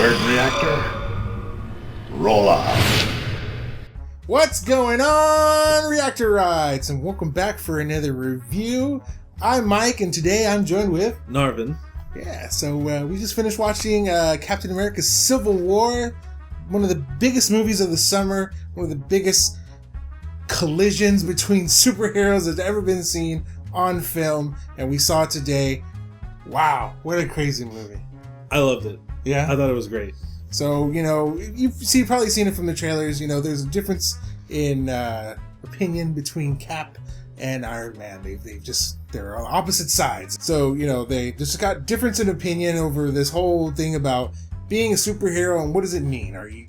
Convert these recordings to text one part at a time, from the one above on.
Third reactor, roll off. What's going on, Reactor Rides? And welcome back for another review. I'm Mike, and today I'm joined with... Narvin. Yeah, so we just finished watching Captain America's Civil War, one of the biggest movies of the summer, one of the biggest collisions between superheroes that's ever been seen on film, and we saw it today. Wow, what a crazy movie. I loved it. Yeah? I thought it was great. So, you've probably seen it from the trailers. There's a difference in opinion between Cap and Iron Man. They're on opposite sides. So, they just got difference in opinion over this whole thing about being a superhero and what does it mean? Are you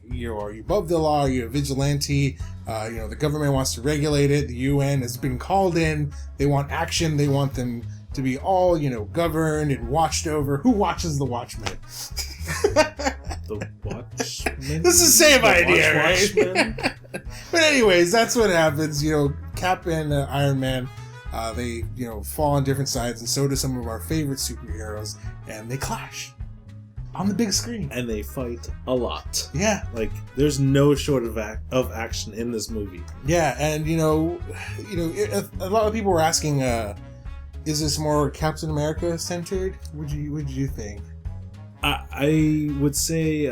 above the law? Are you a vigilante? The government wants to regulate it. The UN has been called in. They want action. They want them to be all, governed and watched over. Who watches the Watchmen? The Watchmen? This is the same idea, Watchmen? right? But anyways, that's what happens. Cap and Iron Man, they, fall on different sides, and so do some of our favorite superheroes, and they clash on the big screen. And they fight a lot. Yeah. Like, there's no short of action in this movie. Yeah, and, a lot of people were asking, is this more Captain America centered? What did you think? I would say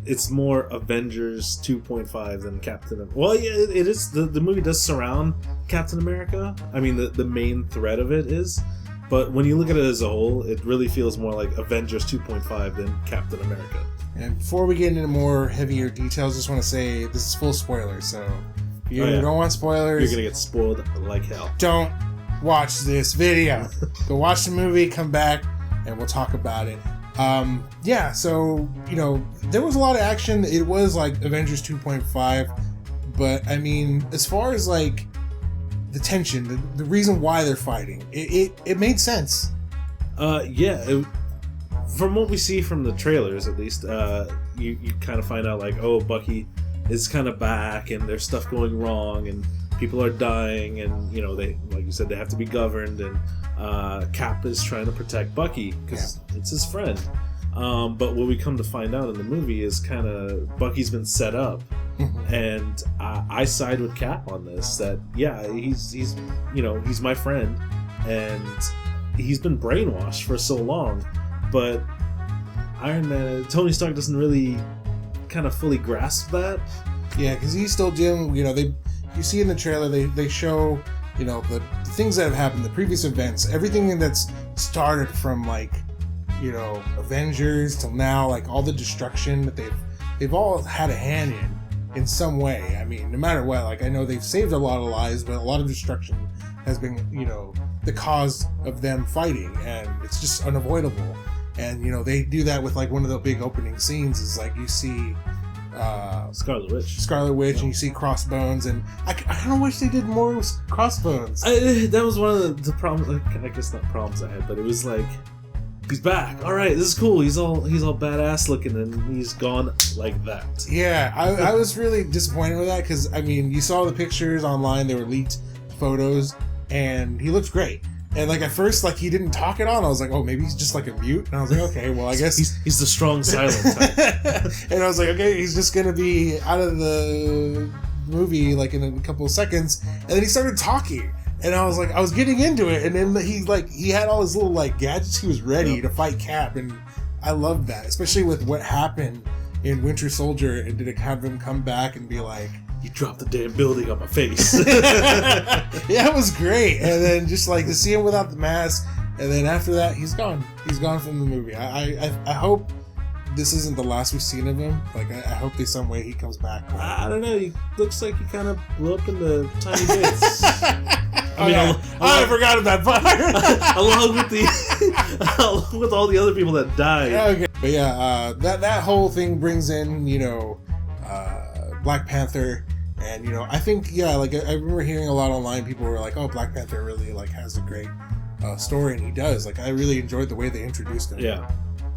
it's more Avengers 2.5 than Captain America. Well, yeah, it is. The movie does surround Captain America. I mean, the main thread of it is. But when you look at it as a whole, it really feels more like Avengers 2.5 than Captain America. And before we get into more heavier details, just want to say this is full spoilers. So if you don't want spoilers, you're going to get spoiled like hell. Don't watch this video. Go watch the movie, come back, and we'll talk about it. So, there was a lot of action. It was like Avengers 2.5, but I mean, as far as like the tension, the reason why they're fighting, it made sense. From what we see from the trailers, at least, you kind of find out like, oh, Bucky is kind of back, and there's stuff going wrong, and people are dying, and they, like you said, they have to be governed, and Cap is trying to protect Bucky because it's his friend. But what we come to find out in the movie is kind of Bucky's been set up, and I side with Cap on this. That he's my friend, and he's been brainwashed for so long, but Iron Man, Tony Stark doesn't really kind of fully grasp that. Yeah, because he's still doing. You see in the trailer they show the things that have happened, the previous events, everything that's started from like Avengers till now, like all the destruction that they've all had a hand in some way. I mean, no matter what, like I know they've saved a lot of lives, but a lot of destruction has been the cause of them fighting, and it's just unavoidable. And they do that with like one of the big opening scenes is like you see Scarlet Witch, and you see Crossbones, and I kind of wish they did more with Crossbones. That was one of the problems. Like, I guess not problems I had, but it was like, he's back. All right, this is cool. He's all badass looking, and he's gone like that. Yeah, I was really disappointed with that because I mean, you saw the pictures online; they were leaked photos, and he looked great. And like at first, like he didn't talk at all. And I was like, oh, maybe he's just like a mute. And I was like, okay, well, I guess he's the strong silent type. And I was like, okay, he's just gonna be out of the movie like in a couple of seconds. And then he started talking, and I was like, I was getting into it. And then he had all his little like gadgets. He was ready to fight Cap, and I loved that, especially with what happened in Winter Soldier. And did it have him come back and be like, you dropped the damn building on my face. Yeah, it was great. And then just like to see him without the mask, and then after that, he's gone. He's gone from the movie. I hope this isn't the last we've seen of him. Like, I hope there's some way he comes back. I don't know. He looks like he kind of blew up into tiny bits. I forgot about that part. along with all the other people that died. Okay. But yeah, that whole thing brings in Black Panther. And I think like I remember hearing a lot online. People were like, "Oh, Black Panther really like has a great story," and he does. Like I really enjoyed the way they introduced him. Yeah,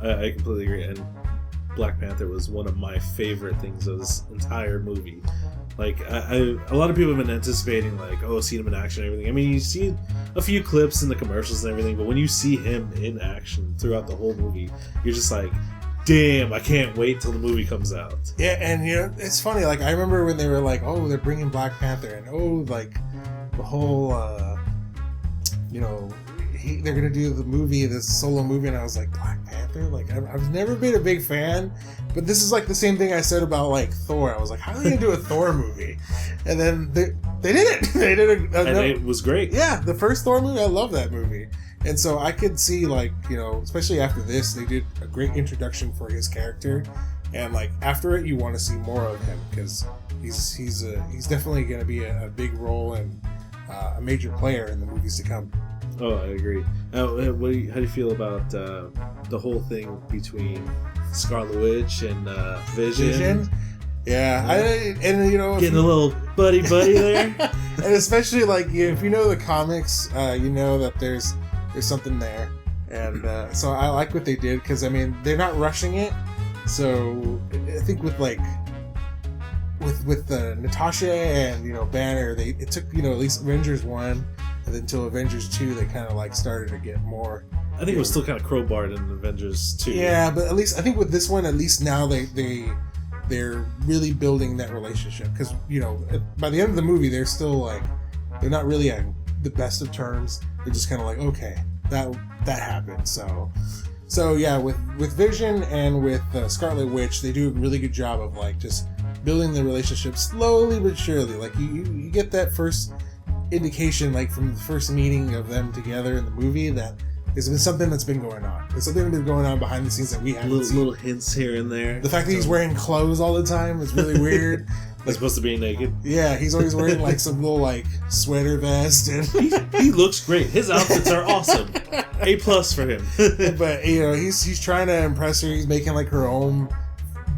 I completely agree. And Black Panther was one of my favorite things of this entire movie. Like, a lot of people have been anticipating, like, oh, seeing him in action and everything. I mean, you see a few clips in the commercials and everything, but when you see him in action throughout the whole movie, you're just like, damn, I can't wait till the movie comes out. Yeah, and you know, it's funny. Like I remember when they were like, "Oh, they're bringing Black Panther," and like the whole, you know, they're gonna do the movie, this solo movie, and I was like, Black Panther? Like I've never been a big fan, but this is like the same thing I said about like Thor. I was like, how are they gonna do a Thor movie? And then they did it. They did it, it was great. Yeah, the first Thor movie, I love that movie. And so I could see, like, you know, especially after this, they did a great introduction for his character, and like after it, you want to see more of him because he's definitely going to be a big role and a major player in the movies to come. Oh, I agree. How do you feel about the whole thing between Scarlet Witch and Vision? Yeah, and you know, getting a little buddy there, and especially like if you know the comics, you know that there's something there, and so I like what they did because I mean they're not rushing it. So I think with Natasha and you know Banner, it took you know at least Avengers 1 and then until Avengers 2 they kind of like started to get more. I think it was still kind of crowbarred in Avengers 2. Yeah, but at least I think with this one, at least now they're really building that relationship because you know by the end of the movie they're still like they're not really on the best of terms. They're just kind of like, okay, that happened. So yeah, with Vision and with Scarlet Witch, they do a really good job of like just building the relationship slowly but surely. Like you get that first indication like from the first meeting of them together in the movie that there's been something that's been going on. There's something that's been going on behind the scenes that we haven't seen. Little hints here and there. The fact that he's wearing clothes all the time is really weird. He's supposed to be naked. Yeah, he's always wearing like some little like sweater vest, and he looks great. His outfits are awesome. A+ for him. But you know, he's trying to impress her. He's making like her own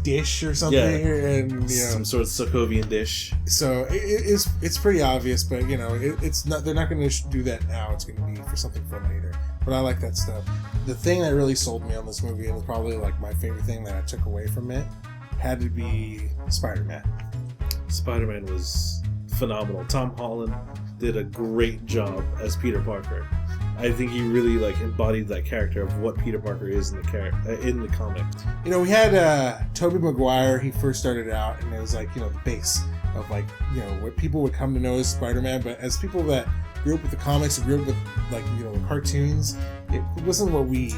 dish or something, and you know, some sort of Sokovian dish. So it's pretty obvious, but you know, it's not. They're not going to do that now. It's going to be for something for later. But I like that stuff. The thing that really sold me on this movie, and was probably like my favorite thing that I took away from it, had to be Spider-Man. Spider-Man was phenomenal. Tom Holland did a great job as Peter Parker. I think he really like embodied that character of what Peter Parker is in the comic. You know, we had Tobey Maguire. He first started out, and it was like, you know, the base of like, you know, what people would come to know as Spider-Man. But as people that grew up with the comics and grew up with like, you know, the cartoons, it wasn't what we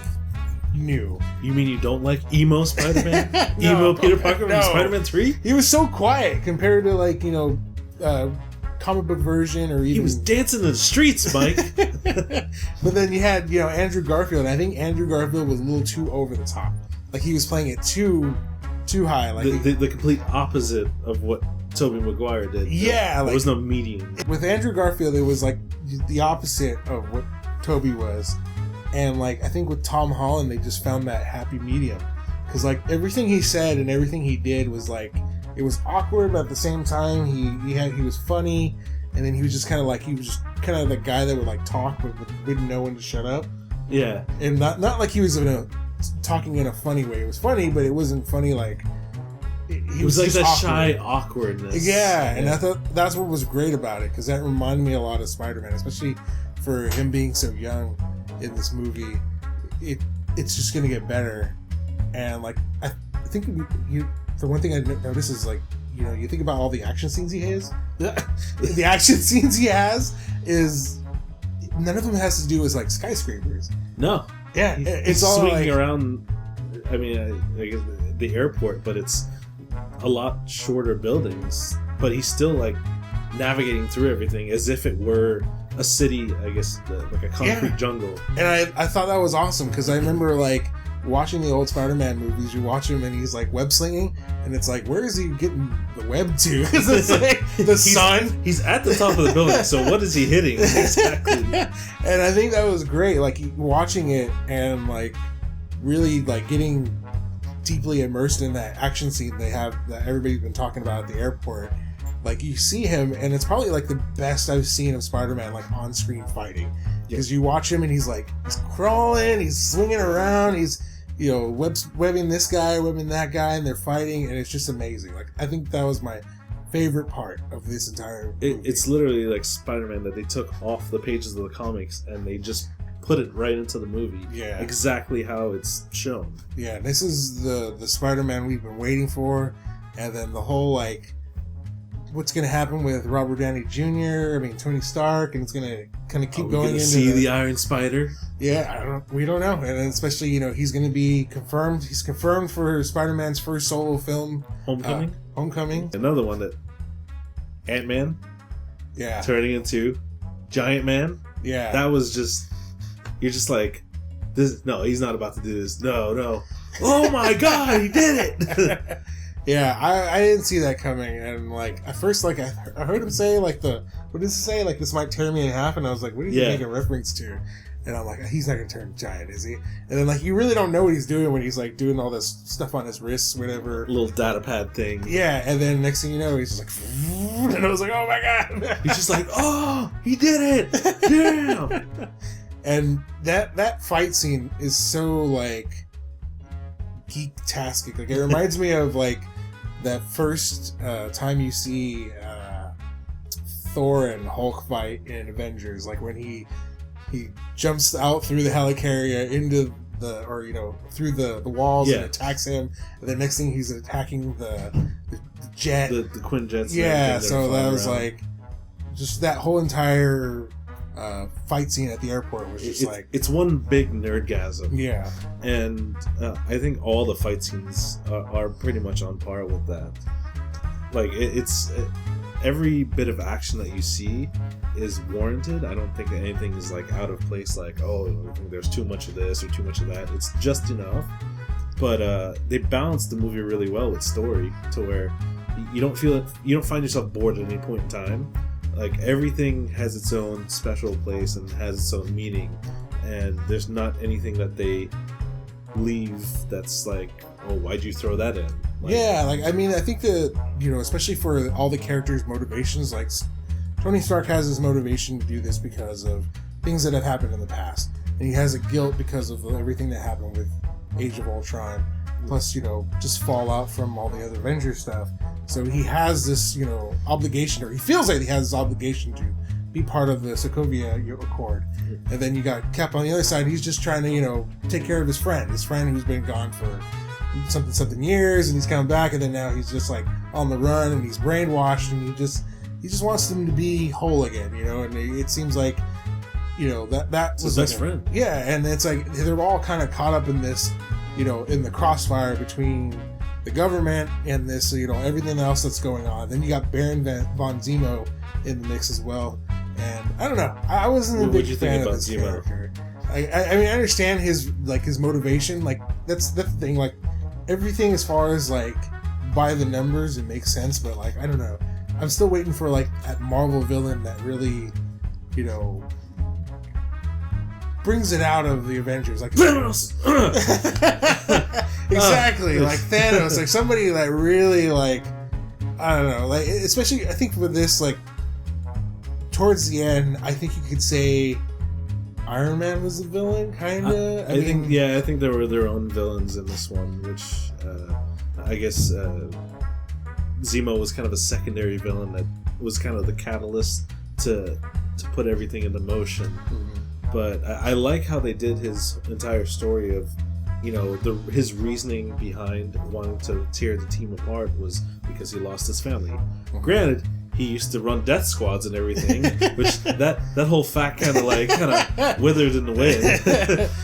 knew. You mean you don't like emo Spider-Man? No, emo Peter Parker from Spider-Man 3? He was so quiet compared to like, you know, comic book version or even... He was dancing in the streets, Mike. But then you had, you know, Andrew Garfield. I think Andrew Garfield was a little too over the top. Like he was playing it too high. Like the complete opposite of what Tobey Maguire did. Yeah. There was no medium. With Andrew Garfield, it was like the opposite of what Tobey was. And like I think with Tom Holland, they just found that happy medium. Because like everything he said and everything he did was like, it was awkward, but at the same time he was funny, and then he was just kind of like he was just kind of the guy that would like talk but wouldn't know when to shut up. Yeah, and not like he was talking in a funny way. It was funny, but it wasn't funny like he was like that awkward. Shy awkwardness. Yeah, and I thought that's what was great about it because that reminded me a lot of Spider-Man, especially for him being so young in this movie. It's just gonna get better, and like I think the one thing I noticed is like, you know, you think about all the action scenes he has. The action scenes he has is none of them has to do with like skyscrapers. No. Yeah, it's all swinging like, around. I mean, I guess the airport, but it's a lot shorter buildings. But he's still like navigating through everything as if it were a city. I guess like a concrete jungle. And I thought that was awesome because I remember like watching the old Spider-Man movies. You watch him and he's like web slinging, and it's like, where is he getting the web to? Because it's like the sun. He's at the top of the building, so what is he hitting exactly? And I think that was great. Like watching it and like really like getting deeply immersed in that action scene they have that everybody's been talking about at the airport. Like you see him, and it's probably like the best I've seen of Spider-Man like on screen fighting. Because you watch him and he's crawling, he's swinging around, he's, you know, webbing this guy, webbing that guy, and they're fighting, and it's just amazing. Like I think that was my favorite part of this entire movie. It's literally like Spider-Man that they took off the pages of the comics and they just put it right into the movie. Yeah. Exactly how it's shown. Yeah, this is the Spider-Man we've been waiting for, and then the whole like, what's going to happen with Robert Downey Jr. I mean Tony Stark, and it's going to kind of keep going into see the Iron Spider. Yeah, we don't know, and then especially he's going to be confirmed. He's confirmed for Spider-Man's first solo film, Homecoming. Homecoming. Another one that Ant-Man. Yeah. Turning into Giant Man. Yeah. That was just. You're just like, this. No, he's not about to do this. No. Oh my God, he did it. Yeah, I didn't see that coming, and like at first, like I heard him say like what does he say? Like, this might tear me in half, and I was like, what is he making reference to? And I'm like, he's not gonna turn giant, is he? And then like you really don't know what he's doing when he's like doing all this stuff on his wrists, whatever. Little data pad thing. Yeah, and then next thing you know, he's just like, and I was like, oh my God. He's just like, oh, he did it. Damn. And that fight scene is so like geek-tastic. Like, it reminds me of like that first time you see Thor and Hulk fight in Avengers, like when he jumps out through the helicarrier into through the walls and attacks him, and the next thing he's attacking the jet, the Quinjets. Yeah, so that was like just that whole entire fight scene at the airport was just it's one big nerdgasm. Yeah, and I think all the fight scenes are pretty much on par with that. Like it's every bit of action that you see is warranted. I don't think that anything is like out of place. Like, oh, there's too much of this or too much of that. It's just enough. But they balance the movie really well with story to where you don't find yourself bored at any point in time. Like, everything has its own special place and has its own meaning, and there's not anything that they leave that's like, oh, why'd you throw that in? Like, yeah, like, I mean, I think that, especially for all the characters' motivations, like, Tony Stark has his motivation to do this because of things that have happened in the past, and he has a guilt because of everything that happened with Age of Ultron, plus, just fallout from all the other Avengers stuff. So he has this, obligation, or he feels like he has this obligation to be part of the Sokovia Accord. And then you got Cap on the other side. He's just trying to, take care of his friend who's been gone for something years, and he's coming back, and then now he's just like on the run, and he's brainwashed, and he just wants them to be whole again, and it seems like, that was his best friend. Yeah, and it's like they're all kind of caught up in this, in the crossfire between the government and this, everything else that's going on. Then you got Baron von Zemo in the mix as well. And I don't know. I wasn't a big fan of his character. I mean, I understand his motivation. Like, that's the thing. Like, everything as far as like by the numbers, it makes sense. But like, I don't know. I'm still waiting for like that Marvel villain that really, brings it out of the Avengers, like Thanos. Exactly, like Thanos, like somebody that really, like, I don't know, like, especially I think with this, like, towards the end, I think you could say Iron Man was the villain, kind of. I think there were their own villains in this one, which I guess Zemo was kind of a secondary villain that was kind of the catalyst to put everything into motion. Mm-hmm. But I like how they did his entire story of, his reasoning behind wanting to tear the team apart was because he lost his family. Mm-hmm. Granted, he used to run death squads and everything, which that whole fact kind of withered in the wind.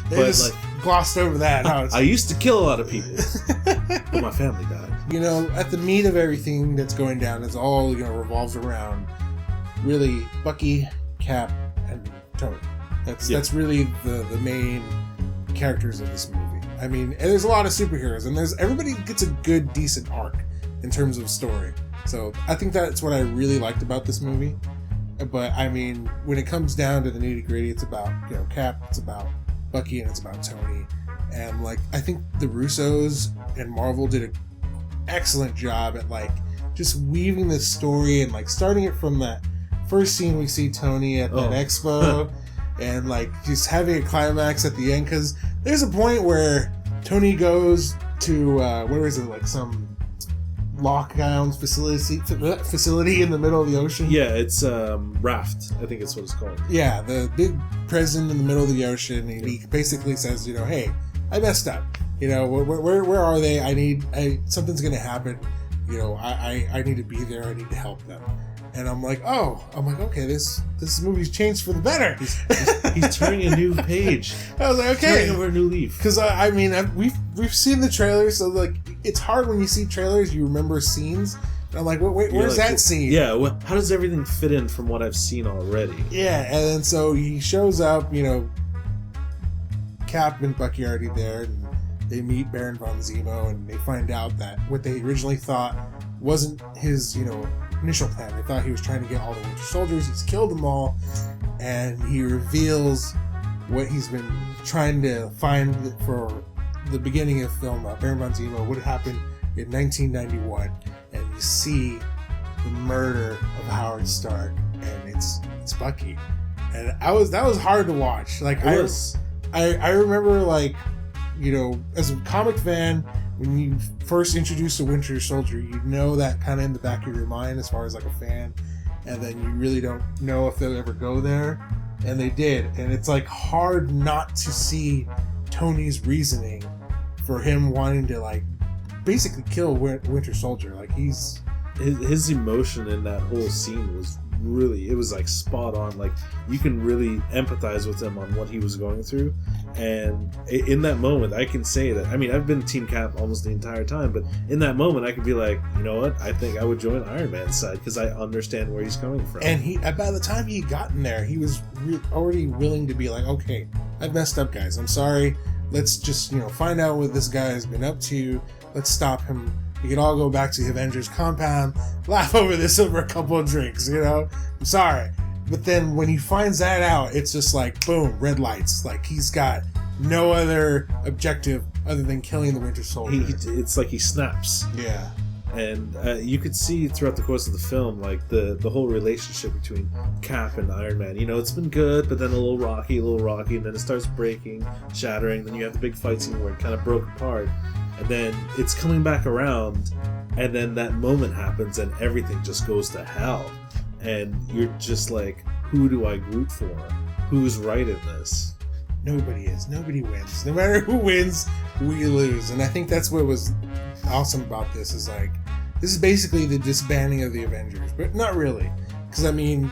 They just glossed over that. I used to kill a lot of people, but my family died. At the meat of everything that's going down, it's all revolves around really Bucky, Cap, and Tony. That's really the main characters of this movie. I mean, and there's a lot of superheroes, and everybody gets a good, decent arc in terms of story. So I think that's what I really liked about this movie. But I mean, when it comes down to the nitty gritty, it's about Cap, it's about Bucky, and it's about Tony. And like, I think the Russos and Marvel did an excellent job at like just weaving this story and like starting it from that first scene we see Tony at that expo. And like just having a climax at the end, because there's a point where Tony goes to where is it, like some lockdown facility in the middle of the ocean. Yeah, it's Raft. I think it's what it's called. Yeah, the big prison in the middle of the ocean, and he basically says, hey, I messed up. Where are they? Something's gonna happen. I need to be there. I need to help them. And I'm like, okay, this movie's changed for the better. He's turning a new page. I was like, okay, turning over a new leaf. Because we've seen the trailers, so like it's hard when you see trailers, you remember scenes. And I'm like, wait, where's that scene? Yeah, how does everything fit in from what I've seen already? Yeah, and then so he shows up. Cap and Bucky are already there, and they meet Baron von Zemo, and they find out that what they originally thought wasn't his, initial plan. They thought he was trying to get all the Winter Soldiers. He's killed them all, and he reveals what he's been trying to find for the beginning of film. Baron von Zemo, what happened in 1991, and you see the murder of Howard Stark, and it's Bucky, and that was hard to watch. Like I remember, like, as a comic fan, when you first introduce a Winter Soldier, you know that kind of in the back of your mind as far as like a fan, and then you really don't know if they'll ever go there, and they did, and it's like hard not to see Tony's reasoning for him wanting to like basically kill Winter Soldier. Like his emotion in that whole scene was really, it was like spot on. Like you can really empathize with him on what he was going through, and in that moment I can say that, I mean, I've been Team Cap almost the entire time, but in that moment I could be like, you know what, I think I would join Iron Man's side because I understand where he's coming from. And by the time he got in there, he was already willing to be like, okay, I've messed up, guys, I'm sorry, let's just find out what this guy has been up to, let's stop him. We could all go back to the Avengers compound, laugh over this over a couple of drinks, I'm sorry. But then when he finds that out, it's just like, boom, red lights. Like, he's got no other objective other than killing the Winter Soldier. It's like he snaps. Yeah. And you could see throughout the course of the film, like, the whole relationship between Cap and Iron Man. It's been good, but then a little rocky, and then it starts breaking, shattering. Then you have the big fight scene where it kind of broke apart. And then it's coming back around, and then that moment happens, and everything just goes to hell. And you're just like, who do I root for? Who's right in this? Nobody is. Nobody wins. No matter who wins, we lose. And I think that's what was awesome about this, is like, this is basically the disbanding of the Avengers, but not really. Because, I mean,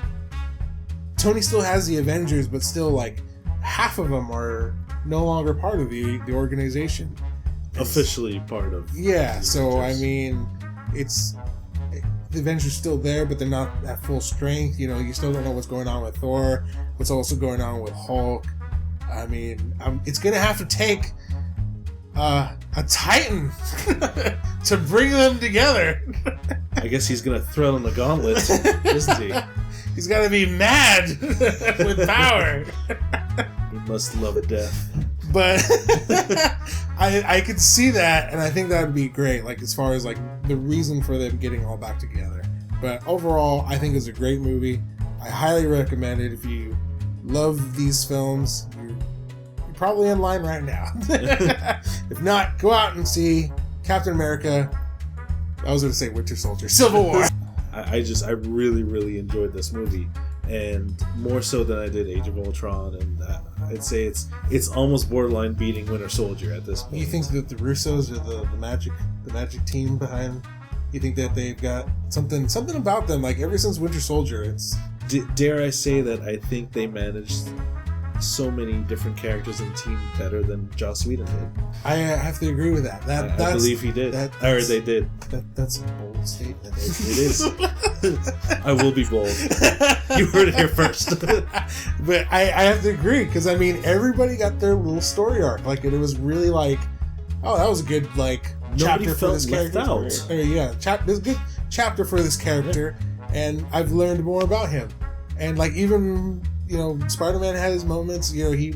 Tony still has the Avengers, but still, like, half of them are no longer part of the organization. Officially part of. Yeah, so I mean, the Avengers still there, but they're not at full strength. You still don't know what's going on with Thor, what's also going on with Hulk. I mean, it's gonna have to take a Titan to bring them together. I guess he's gonna throw in the gauntlet, isn't he? He's gotta be mad with power. He must love death. But I could see that, and I think that would be great, like, as far as like the reason for them getting all back together. But overall, I think it's a great movie. I highly recommend it. If you love these films, you're probably in line right now. If not, go out and see Captain America. I was going to say Winter Soldier, Civil War. I really, really enjoyed this movie, and more so than I did Age of Ultron, and I'd say it's almost borderline beating Winter Soldier at this point. You think that the Russos are the magic team behind? You think that they've got something about them? Like, ever since Winter Soldier, it's... Dare I say that I think they managed so many different characters in the team better than Joss Whedon did. I have to agree with that. I believe he did. Or they did. That's a bold statement. It is. I will be bold. You heard it here first. But I have to agree, because, I mean, everybody got their little story arc. Like, it was really like, oh, that was a good, like, chapter for this character. Out. Yeah, there's a good chapter for this character, and I've learned more about him. And, like, even... Spider-Man had his moments. He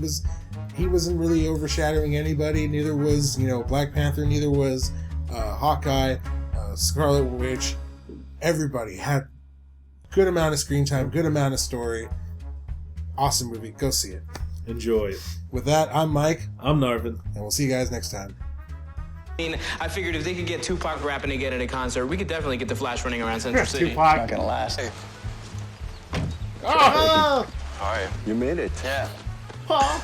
wasn't really overshadowing anybody. Neither was, Black Panther. Neither was Hawkeye, Scarlet Witch. Everybody had good amount of screen time, good amount of story. Awesome movie. Go see it. Enjoy. With that, I'm Mike. I'm Narvin. And we'll see you guys next time. mean, I figured if they could get Tupac rapping again at a concert, we could definitely get the Flash running around Central City. Tupac. Not gonna last. Oh! All right. You made it. Yeah. Paul.